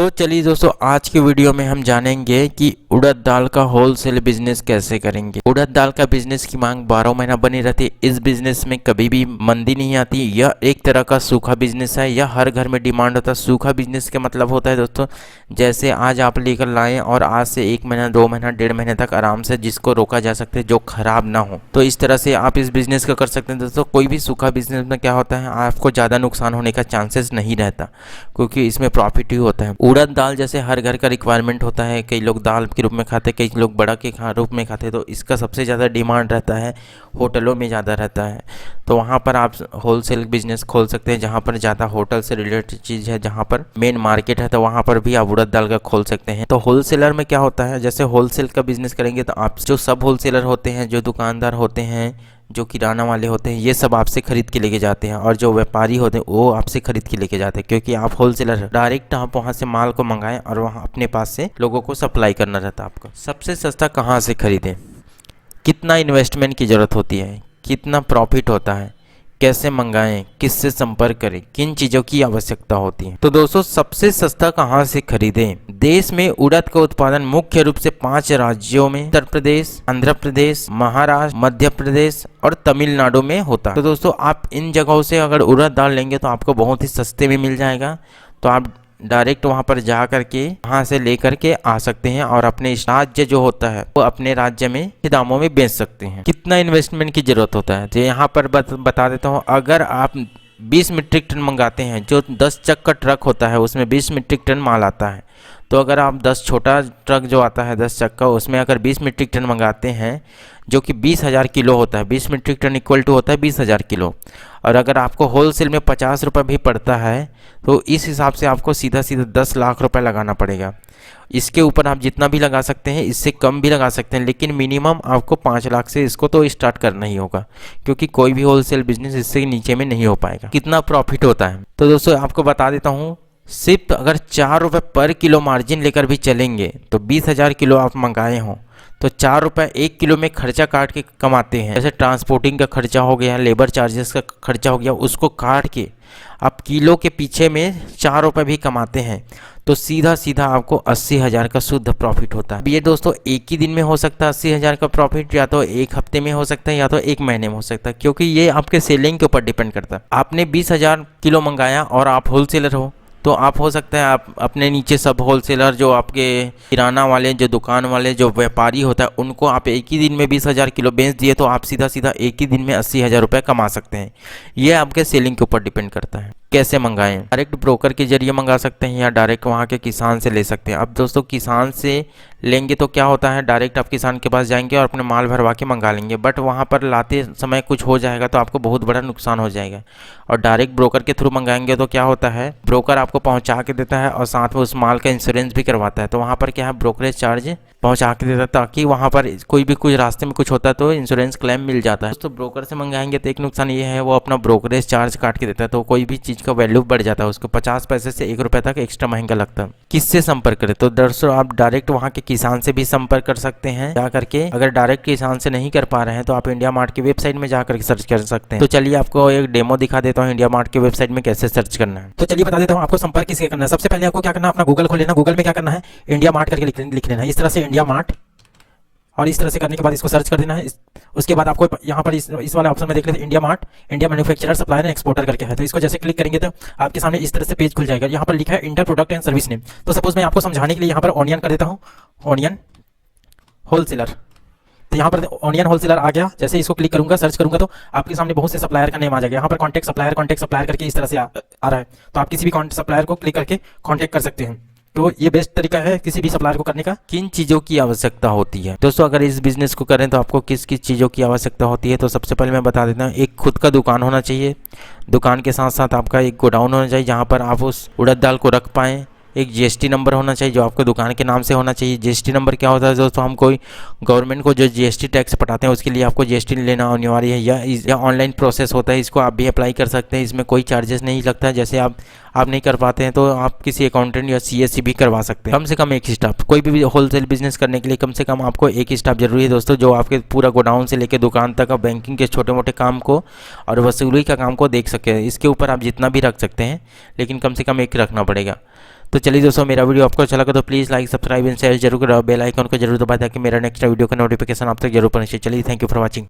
तो चलिए दोस्तों, आज की वीडियो में हम जानेंगे कि उड़द दाल का होलसेल बिजनेस कैसे करेंगे। उड़द दाल का बिजनेस की मांग 12 महीना बनी रहती है। इस बिजनेस में कभी भी मंदी नहीं आती। यह एक तरह का सूखा बिजनेस है। यह हर घर में डिमांड होता है। सूखा बिजनेस का मतलब होता है दोस्तों, जैसे आज आप लेकर लाएं और आज से 1 महीना 2 महीना 1.5 महीने तक आराम से जिसको रोका जा सकता है, जो खराब ना हो। तो इस तरह से आप इस बिजनेस को कर सकते हैं दोस्तों। कोई भी सूखा बिजनेस में क्या होता है, आपको ज़्यादा नुकसान होने का चांसेस नहीं रहता, क्योंकि इसमें प्रॉफिट ही होता है। उड़द दाल जैसे हर घर का रिक्वायरमेंट होता है। कई लोग दाल के रूप में खाते हैं, कई लोग बड़ा के रूप में खाते हैं। तो इसका सबसे ज़्यादा डिमांड रहता है, होटलों में ज़्यादा रहता है। तो वहाँ पर आप होलसेल बिजनेस खोल सकते हैं, जहाँ पर ज़्यादा होटल से रिलेटेड चीज़ है, जहाँ पर मेन मार्केट है, तो वहाँ पर भी आप उड़द दाल का खोल सकते हैं। तो होलसेलर में क्या होता है, जैसे होलसेल का बिजनेस करेंगे तो आप जो सब होलसेलर होते हैं, जो दुकानदार होते हैं, जो किराना वाले होते हैं, ये सब आपसे खरीद के लेके जाते हैं। और जो व्यापारी होते हैं वो आपसे खरीद के लेके जाते हैं, क्योंकि आप होलसेलर डायरेक्ट आप वहाँ से माल को मंगाएं और वहाँ अपने पास से लोगों को सप्लाई करना रहता है आपका। सबसे सस्ता कहाँ से खरीदें, कितना इन्वेस्टमेंट की ज़रूरत होती है, कितना प्रॉफिट होता है, कैसे मंगाएं, किससे संपर्क करें, किन चीज़ों की आवश्यकता होती है। तो दोस्तों, सबसे सस्ता कहां से खरीदें। देश में उड़द का उत्पादन मुख्य रूप से 5 राज्यों में, उत्तर प्रदेश, आंध्र प्रदेश, महाराष्ट्र, मध्य प्रदेश और तमिलनाडु में होता है। तो दोस्तों, आप इन जगहों से अगर उड़द दाल लेंगे तो आपको बहुत ही सस्ते में मिल जाएगा। तो आप डायरेक्ट वहाँ पर जा करके वहाँ से लेकर के आ सकते हैं और अपने राज्य जो होता है वो अपने राज्य में दामों में बेच सकते हैं। कितना इन्वेस्टमेंट की ज़रूरत होता है, तो यहाँ पर बता देता हूँ। अगर आप 20 मीट्रिक टन मंगाते हैं, जो 10 चक का ट्रक होता है उसमें 20 मीट्रिक टन माल आता है। तो अगर आप 10 छोटा ट्रक जो आता है 10 चक का, उसमें अगर 20 मीट्रिक टन मंगाते हैं, जो कि 20,000 किलो होता है, 20 मीट्रिक टन इक्वल टू होता है 20,000 किलो। और अगर आपको होलसेल में 50 रुपये भी पड़ता है, तो इस हिसाब से आपको सीधा 10 लाख रुपए लगाना पड़ेगा। इसके ऊपर आप जितना भी लगा सकते हैं, इससे कम भी लगा सकते हैं, लेकिन मिनिमम आपको 5 लाख से इसको तो स्टार्ट करना ही होगा, क्योंकि कोई भी होलसेल बिजनेस इससे नीचे में नहीं हो पाएगा। कितना प्रॉफिट होता है, तो दोस्तों आपको बता देता हूँ। सिर्फ अगर 4 रुपये पर किलो मार्जिन लेकर भी चलेंगे तो 20,000 किलो आप मंगाए हों तो 4 रुपये 1 किलो में खर्चा काट के कमाते हैं। जैसे ट्रांसपोर्टिंग का खर्चा हो गया, लेबर चार्जेस का खर्चा हो गया, उसको काट के आप किलो के पीछे में 4 रुपये भी कमाते हैं, तो सीधा सीधा आपको 80,000 का शुद्ध प्रॉफिट होता है। ये दोस्तों एक ही दिन में हो सकता है 80,000 का प्रॉफिट, या तो एक हफ्ते में हो सकता है, या तो 1 महीने में हो सकता है, क्योंकि ये आपके सेलिंग के ऊपर डिपेंड करता है। आपने 20,000 किलो मंगाया और आप होलसेलर हो, तो आप हो सकता है आप अपने नीचे सब होलसेलर, जो आपके किराना वाले, जो दुकान वाले, जो व्यापारी होता है, उनको आप एक ही दिन में 20,000 किलो बेच दिए, तो आप सीधा सीधा एक ही दिन में 80,000 रुपये कमा सकते हैं। ये आपके सेलिंग के ऊपर डिपेंड करता है। कैसे मंगाएं, डायरेक्ट ब्रोकर के जरिए मंगा सकते हैं या डायरेक्ट वहाँ के किसान से ले सकते हैं। अब दोस्तों, किसान से लेंगे तो क्या होता है, डायरेक्ट आप किसान के पास जाएंगे और अपने माल भरवा के मंगा लेंगे, बट वहाँ पर लाते समय कुछ हो जाएगा तो आपको बहुत बड़ा नुकसान हो जाएगा। और डायरेक्ट ब्रोकर के थ्रू मंगाएंगे तो क्या होता है, ब्रोकर आपको पहुँचा के देता है और साथ में उस माल का इंश्योरेंस भी करवाता है। तो वहाँ पर क्या है, ब्रोकरेज चार्ज पहुँचा के देता है, ताकि वहाँ पर कोई भी कुछ रास्ते में कुछ होता है तो इंश्योरेंस क्लेम मिल जाता है। तो ब्रोकर से मंगाएंगे तो एक नुकसान ये है, वो अपना ब्रोकरेज चार्ज काट के देता है, तो कोई भी चीज़ का वैल्यू बढ़ जाता है, उसको 50 पैसे से 1 रुपये तक एक्स्ट्रा महंगा लगता है। किससे संपर्क करें, तो दरअसल आप डायरेक्ट वहाँ के किसान से भी संपर्क कर सकते हैं जा करके। अगर डायरेक्ट किसान से नहीं कर पा रहे हैं तो आप इंडिया मार्ट की वेबसाइट में जाकर सर्च कर सकते हैं। तो चलिए आपको एक डेमो दिखा देता हूँ इंडिया मार्ट की वेबसाइट में कैसे सर्च करना है। तो चलिए बता देता हूँ आपको संपर्क किससे करना है। सबसे पहले आपको क्या करना है, अपना गूगल खोल लेना। गूगल में क्या करना है, इंडिया मार्ट करके लिख लेना है, इस तरह से इंडिया मार्ट। और इस तरह से करने के बाद इसको सर्च कर देना है। उसके बाद आपको यहाँ पर इस वाले ऑप्शन में देख लेते हैं, India mart, India manufacturer, supplier and exporter करके है। तो इसको जैसे क्लिक करेंगे तो आपके सामने इस तरह से पेज खुल जाएगा। यहाँ पर लिखा है inter product and service name. तो सपोज मैं आपको समझाने के लिए यहाँ पर ऑनियन कर देता हूँ, ऑनियन होलसेलर। तो यहाँ पर ऑनियन होलसेलर आ गया। जैसे इसको क्लिक करूंगा, सर्च करूंगा, तो आपके सामने बहुत से सप्लायर का नेम आ जाएगा। यहाँ पर कॉन्टैक्ट सप्लायर करके इस तरह से आ रहा है। तो आप किसी भी सप्लायर को क्लिक करके कॉन्टैक्ट कर सकते हैं। तो ये बेस्ट तरीका है किसी भी सप्लायर को करने का। किन चीज़ों की आवश्यकता होती है दोस्तों, अगर इस बिजनेस को करें तो आपको किस किस चीज़ों की आवश्यकता होती है। तो सबसे पहले मैं बता देता हूँ, एक खुद का दुकान होना चाहिए। दुकान के साथ साथ आपका एक गोडाउन होना चाहिए, जहाँ पर आप उस उड़द दाल को रख पाएँ। एक जीएसटी नंबर होना चाहिए, जो आपके दुकान के नाम से होना चाहिए। जीएसटी नंबर क्या होता है दोस्तों, हम कोई गवर्नमेंट को जो जीएसटी टैक्स पटाते हैं उसके लिए आपको जीएसटी लेना अनिवार्य है, या ऑनलाइन प्रोसेस होता है। इसको आप भी अप्लाई कर सकते हैं, इसमें कोई चार्जेस नहीं लगता है। जैसे आप आप नहीं कर पाते हैं तो आप किसी अकाउंटेंट या सीएससी भी करवा सकते हैं। कम से कम एक स्टाफ, कोई भी होलसेल बिजनेस करने के लिए कम से कम आपको एक स्टाफ जरूरी है दोस्तों, जो आपके पूरा गोडाउन से लेकर दुकान तक बैंकिंग के छोटे मोटे काम को और वसूली का काम को देख सके। इसके ऊपर आप जितना भी रख सकते हैं, लेकिन कम से कम एक रखना पड़ेगा। तो चलिए दोस्तों, मेरा वीडियो आपको अच्छा लगा तो please like, subscribe and share जरूर करो, बेल आइकन को जरूर दबाएं ताकि मेरा नेक्स्ट वीडियो का नोटिफिकेशन आप तक जरूर पहुंचे। चलिए, थैंक यू फॉर वॉचिंग।